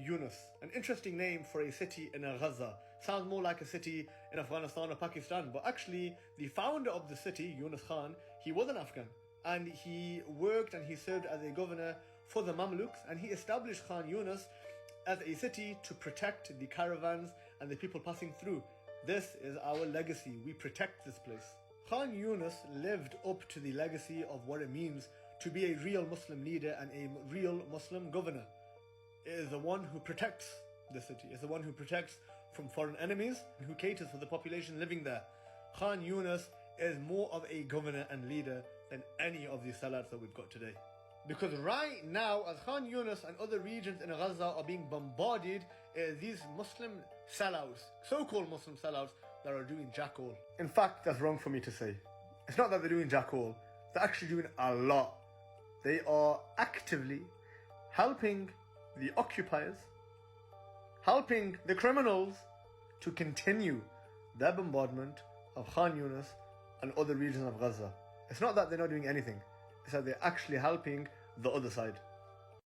Yunus, an interesting name for a city in Gaza. Sounds more like a city in Afghanistan or Pakistan, but actually the founder of the city, Yunus Khan, he was an Afghan, and he worked and he served as a governor for the Mamluks, and he established Khan Yunus as a city to protect the caravans and the people passing through. This is our legacy. We protect this place. Khan Yunus lived up to the legacy of what it means to be a real Muslim leader and a real Muslim governor. It is the one who protects the city. It's the one who protects from foreign enemies and who caters for the population living there. Khan Yunus is more of a governor and leader than any of these sellouts that we've got today. Because right now, as Khan Yunus and other regions in Gaza are being bombarded, these Muslim sellouts, so-called Muslim sellouts, that are doing jack all. In fact, that's wrong for me to say. It's not that they're doing jack all. They're actually doing a lot. They are actively helping the occupiers, helping the criminals to continue their bombardment of Khan Yunus and other regions of Gaza. It's not that they're not doing anything. It's that they're actually helping the other side.